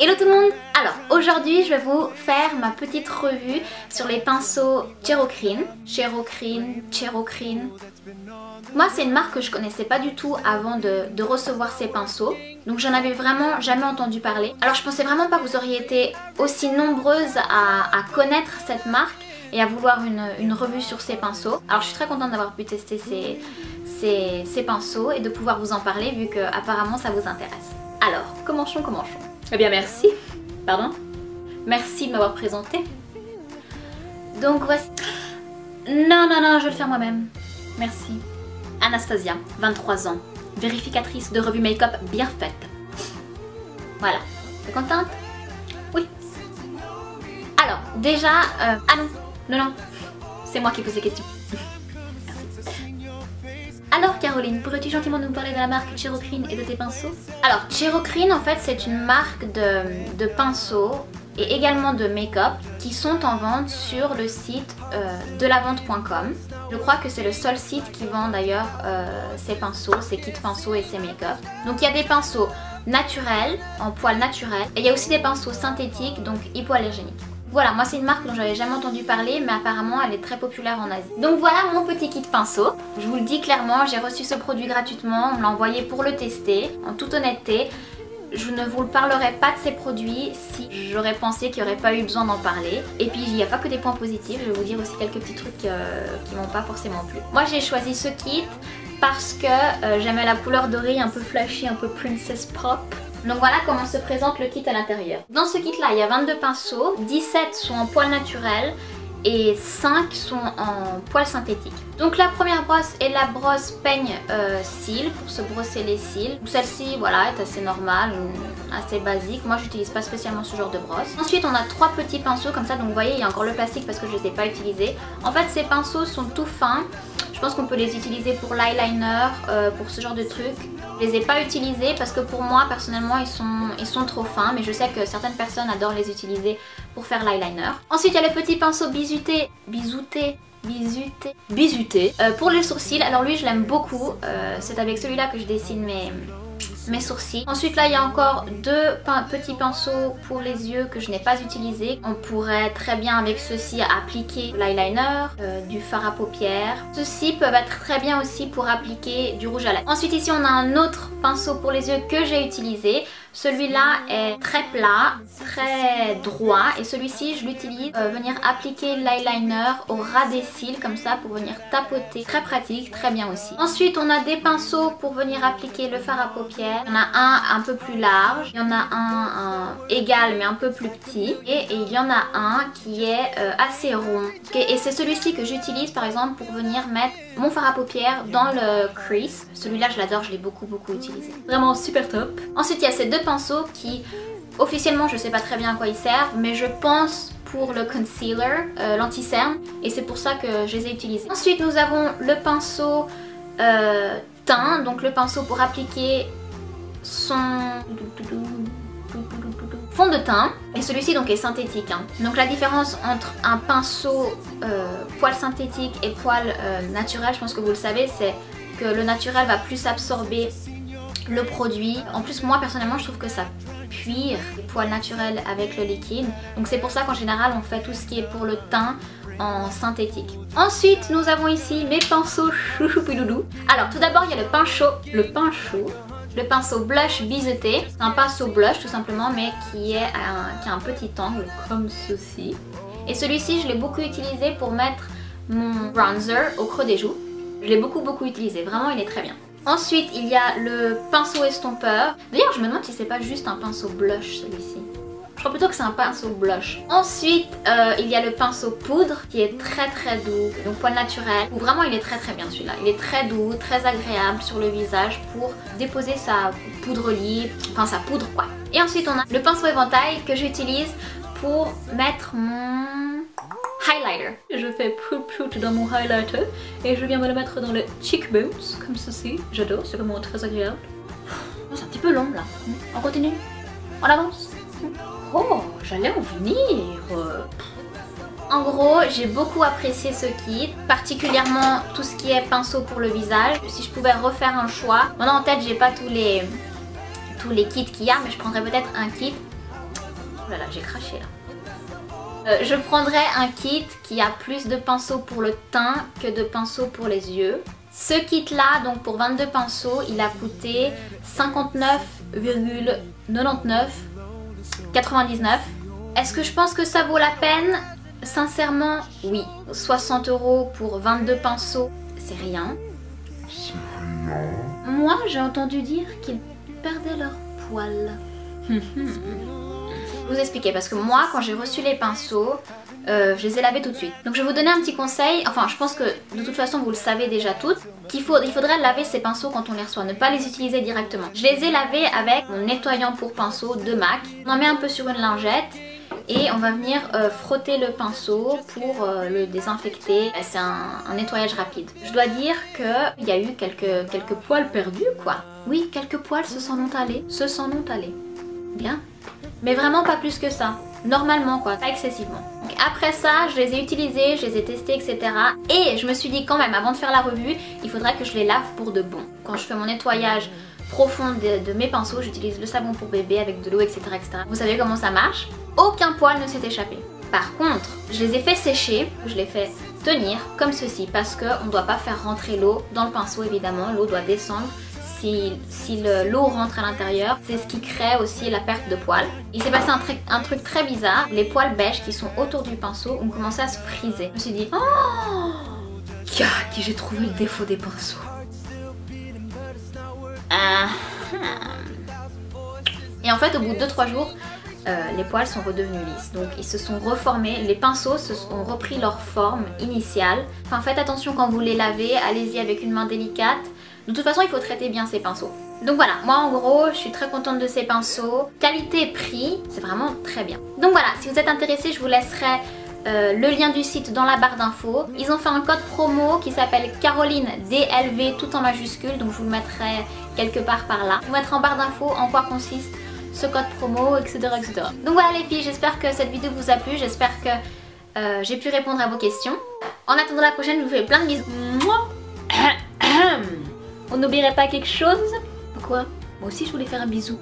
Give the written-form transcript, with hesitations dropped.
Hello tout le monde! Alors aujourd'hui je vais vous faire ma petite revue sur les pinceaux Cherokrin. Moi c'est une marque que je connaissais pas du tout avant de recevoir ces pinceaux. Donc j'en avais vraiment jamais entendu parler. Alors je pensais vraiment pas que vous auriez été aussi nombreuses à connaître cette marque et à vouloir une revue sur ces pinceaux. Alors je suis très contente d'avoir pu tester ces pinceaux et de pouvoir vous en parler vu que apparemment ça vous intéresse. Alors, commençons. Eh bien merci, pardon, merci de m'avoir présenté. Donc voici... Non, je vais le faire moi-même. Merci. Anastasia, 23 ans, vérificatrice de revue make-up bien faite. Voilà, t'es contente? Oui. Alors, déjà... Ah non, c'est moi qui pose les questions. Alors Caroline, pourrais-tu gentiment nous parler de la marque Cherokrin et de tes pinceaux? Alors Cherokrin en fait c'est une marque de pinceaux et également de make-up qui sont en vente sur le site delavente.com. Je crois que c'est le seul site qui vend d'ailleurs ces pinceaux, ces kits pinceaux et ces make-up. Donc il y a des pinceaux naturels, en poils naturels, et il y a aussi des pinceaux synthétiques, donc hypoallergéniques. Voilà, moi c'est une marque dont j'avais jamais entendu parler mais apparemment elle est très populaire en Asie. Donc voilà mon petit kit pinceau. Je vous le dis clairement, j'ai reçu ce produit gratuitement, on me l'a envoyé pour le tester. En toute honnêteté, je ne vous parlerai pas de ces produits si j'aurais pensé qu'il n'y aurait pas eu besoin d'en parler. Et puis il n'y a pas que des points positifs, je vais vous dire aussi quelques petits trucs qui m'ont pas forcément plu. Moi j'ai choisi ce kit parce que j'aimais la couleur dorée un peu flashy, un peu princess pop. Donc voilà comment se présente le kit à l'intérieur. Dans ce kit là il y a 22 pinceaux, 17 sont en poils naturels et 5 sont en poils synthétiques. Donc la première brosse est la brosse peigne cils pour se brosser les cils. Celle-ci voilà est assez normale, assez basique. Moi j'utilise pas spécialement ce genre de brosse. Ensuite on a 3 petits pinceaux comme ça, donc vous voyez il y a encore le plastique parce que je les ai pas utilisés. En fait ces pinceaux sont tout fins. Je pense qu'on peut les utiliser pour l'eyeliner, pour ce genre de trucs. Je les ai pas utilisés parce que pour moi personnellement ils sont trop fins, mais je sais que certaines personnes adorent les utiliser pour faire l'eyeliner. Ensuite il y a le petit pinceau bisuté pour les sourcils. Alors lui je l'aime beaucoup, c'est avec celui-là que je dessine mes sourcils. Ensuite là il y a encore 2 petits pinceaux pour les yeux que je n'ai pas utilisés. On pourrait très bien avec ceci appliquer l'eyeliner, du fard à paupières. Ceux-ci peuvent être très bien aussi pour appliquer du rouge à lèvres. Ensuite ici on a un autre pinceau pour les yeux que j'ai utilisé. Celui-là est très plat, très droit et celui-ci je l'utilise venir appliquer l'eyeliner au ras des cils comme ça pour venir tapoter. Très pratique, très bien aussi. Ensuite on a des pinceaux pour venir appliquer le fard à paupières. Il y en a un peu plus large, il y en a un égal mais un peu plus petit et il y en a un qui est assez rond. Et c'est celui-ci que j'utilise par exemple pour venir mettre mon fard à paupières dans le crease. Celui-là je l'adore, je l'ai beaucoup utilisé. Vraiment super top. Ensuite il y a ces 2 pinceaux qui officiellement je sais pas très bien à quoi ils servent mais je pense pour le concealer, l'anti-cerne, et c'est pour ça que je les ai utilisés. Ensuite nous avons le pinceau teint, donc le pinceau pour appliquer son fond de teint, et celui-ci donc est synthétique hein. Donc la différence entre un pinceau poil synthétique et poil naturel, je pense que vous le savez, c'est que le naturel va plus absorber le produit. En plus moi personnellement je trouve que ça cuire les poils naturels avec le liquide, donc c'est pour ça qu'en général on fait tout ce qui est pour le teint en synthétique. Ensuite nous avons ici mes pinceaux chouchoupidoudou. Alors tout d'abord il y a le pinceau blush biseauté. C'est un pinceau blush tout simplement mais qui a un petit angle comme ceci. Et celui-ci je l'ai beaucoup utilisé pour mettre mon bronzer au creux des joues. Je l'ai beaucoup utilisé, vraiment il est très bien. Ensuite il y a le pinceau estompeur. D'ailleurs je me demande si c'est pas juste un pinceau blush celui-ci. Je crois plutôt que c'est un pinceau blush. Ensuite il y a le pinceau poudre qui est très doux, donc poil naturel. Vraiment il est très bien celui-là. Il est très doux, très agréable sur le visage pour déposer sa poudre libre, enfin sa poudre quoi. Et ensuite on a le pinceau éventail que j'utilise pour mettre mon highlighter. Je fais prout dans mon highlighter et je viens me le mettre dans le cheekbones comme ceci. J'adore, c'est vraiment très agréable. Oh, c'est un petit peu long là. On continue? On avance? Oh, j'allais en venir. En gros, j'ai beaucoup apprécié ce kit, particulièrement tout ce qui est pinceau pour le visage. Si je pouvais refaire un choix, maintenant en tête j'ai pas tous les kits qu'il y a, mais je prendrais peut-être un kit. Oh là là, j'ai craché là. Je prendrais un kit qui a plus de pinceaux pour le teint que de pinceaux pour les yeux. Ce kit là, donc pour 22 pinceaux, il a coûté 59,99. Est-ce que je pense que ça vaut la peine? Sincèrement, oui. 60 € pour 22 pinceaux, c'est rien. Moi, j'ai entendu dire qu'ils perdaient leur poil. Je vais vous expliquer, parce que moi, quand j'ai reçu les pinceaux, je les ai lavés tout de suite. Donc je vais vous donner un petit conseil, enfin je pense que de toute façon vous le savez déjà toutes, il faudrait laver ces pinceaux quand on les reçoit, ne pas les utiliser directement. Je les ai lavés avec mon nettoyant pour pinceaux de MAC. On en met un peu sur une lingette et on va venir frotter le pinceau pour le désinfecter. C'est un nettoyage rapide. Je dois dire qu'il y a eu quelques poils perdus quoi. Oui, quelques poils se s'en ont allés. Bien. Mais vraiment pas plus que ça. Normalement quoi, pas excessivement. Donc après ça, je les ai utilisés, je les ai testés, etc. Et je me suis dit quand même, avant de faire la revue, il faudrait que je les lave pour de bon. Quand je fais mon nettoyage profond de mes pinceaux, j'utilise le savon pour bébé avec de l'eau, etc., etc. Vous savez comment ça marche? Aucun poil ne s'est échappé. Par contre, je les ai fait sécher, je les fais tenir comme ceci parce qu'on ne doit pas faire rentrer l'eau dans le pinceau évidemment, l'eau doit descendre. Si l'eau rentre à l'intérieur, c'est ce qui crée aussi la perte de poils. Il s'est passé un truc très bizarre. Les poils beiges qui sont autour du pinceau ont commencé à se friser. Je me suis dit, oh, qui j'ai trouvé le défaut des pinceaux. Et en fait, au bout de 2-3 jours, les poils sont redevenus lisses. Donc ils se sont reformés, les pinceaux ont repris leur forme initiale. Enfin, faites attention quand vous les lavez, allez-y avec une main délicate. De toute façon, il faut traiter bien ces pinceaux. Donc voilà, moi en gros, je suis très contente de ces pinceaux. Qualité-prix, c'est vraiment très bien. Donc voilà, si vous êtes intéressé, je vous laisserai le lien du site dans la barre d'infos. Ils ont fait un code promo qui s'appelle Caroline DLV tout en majuscule, donc je vous le mettrai quelque part par là. Je vous mettrai en barre d'infos en quoi consiste ce code promo, etc., etc. Donc voilà les filles, j'espère que cette vidéo vous a plu, j'espère que j'ai pu répondre à vos questions. En attendant la prochaine, je vous fais plein de bisous. On n'oublierait pas quelque chose? Quoi? Moi aussi je voulais faire un bisou.